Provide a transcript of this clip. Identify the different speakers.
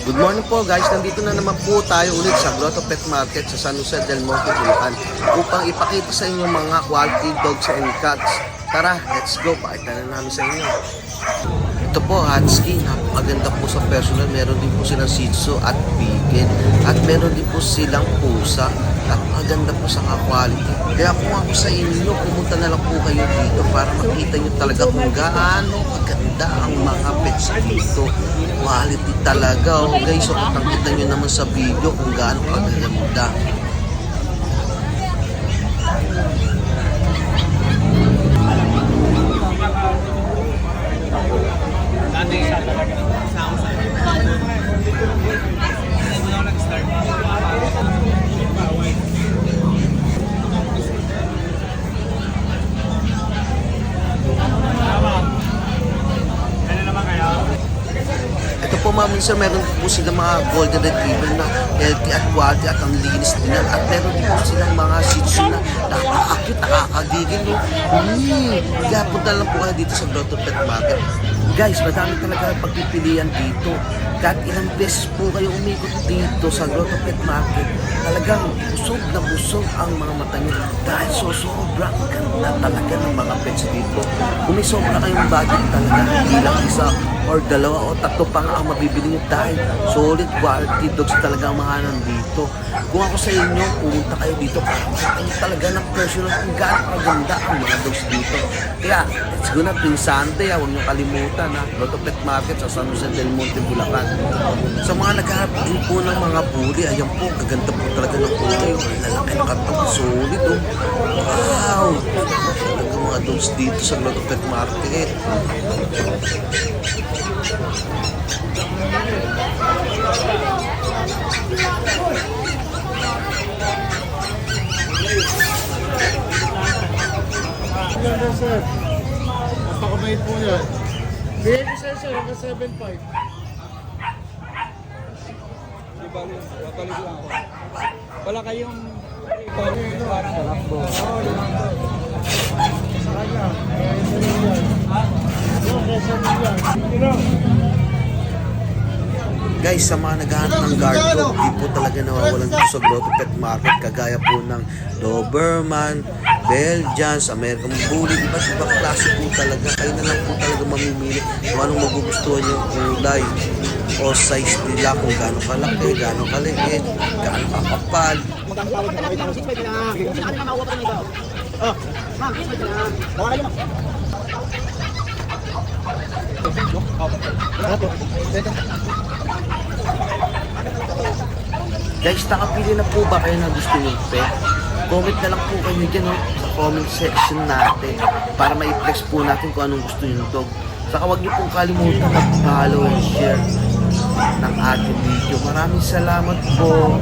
Speaker 1: Good morning po guys, nandito na naman po tayo ulit sa Grotto Pet Market sa San Jose del Monte, Bulacan upang ipakita sa inyo mga quality dogs and cats. Tara, let's go, pakita na namin sa inyo. Ito po, Husky, napakaganda po sa personal. Meron din po silang Shih Tzu at Beagle at meron din po silang pusa. Napakaganda po sa quality. Kaya kung ako sa inyo, pumunta na lang po kayo dito para makita nyo talaga kung gaano kaganda ang mga pets dito. Quality talaga, oh guys. So, kitang-kita nyo naman sa video kung gaano kaganda. Ito po mga minsan, meron po silang mga golden retriever na healthy at quality at ang linis din yan. At meron din po silang mga Shih Tzu na nakaka-cute, nakakagigil. Kaya punta lang po kayo dito sa Grotto Pet Market. Guys, madami talaga pagpipilian dito. Kahit ilang beses po kayo umikot dito sa Grotto Pet Market, talagang busog na busog ang mga mata nyo dahil sobrang ganda talaga ng mga pets dito. Kung may sobra kayong budget talaga, hindi lang isa or dalawa o tatlo pa nga ang mabibili nyo dahil solid quality dogs talaga ang mga nandito. Kung ako sa inyo, pumunta kayo dito para makita nyo talaga ng personal kung gaano kaganda ang mga dogs dito. Kaya, let's go na tuwing Sunday, huwag nyo kalimutan ha, Grotto Pet Market sa San Jose del Monte, Bulacan. Sa mga naghahanap din po ng mga bully, ayan po, kaganda po talaga ng bully. Lalaki ng katang solid oh. Wow! Talaga mga dogs dito sa Grotto Pet Market.
Speaker 2: Ganda sir. Napakabait po yan. Bigay ko sir, hanggang 7.5.
Speaker 3: Di ba, batalig lang ako. Wala kayong parang lambo.
Speaker 2: Oo, limang. Sayang. Kesa nila.
Speaker 1: Guys, sa mga naghahanap ng guard dog, di po talaga nawawalan dito sa Grotto Pet Market. Kagaya po ng Doberman, Belgians, American Bully, iba't ibang klase po talaga. Kayo na lang po talaga mamimili kung anong magugustuhan yung kulay o size nila, kung gaano kalaki, gaano kaliit, gaano kakapal.
Speaker 3: Magkano tawag na? Wait, 6.5 na. Ano na mauwa pa rin ito? Oh, ma'am, 6.5 na. Bawa kayo, ma'am.
Speaker 1: Guys, nakapili na po ba kayo na gusto nyo pet? Comment na lang po kayo dyan sa comment section natin para ma-flex po natin kung anong gusto nyo dog. Saka huwag nyo pong kalimutan mag-follow and share ng ating video. Maraming salamat po.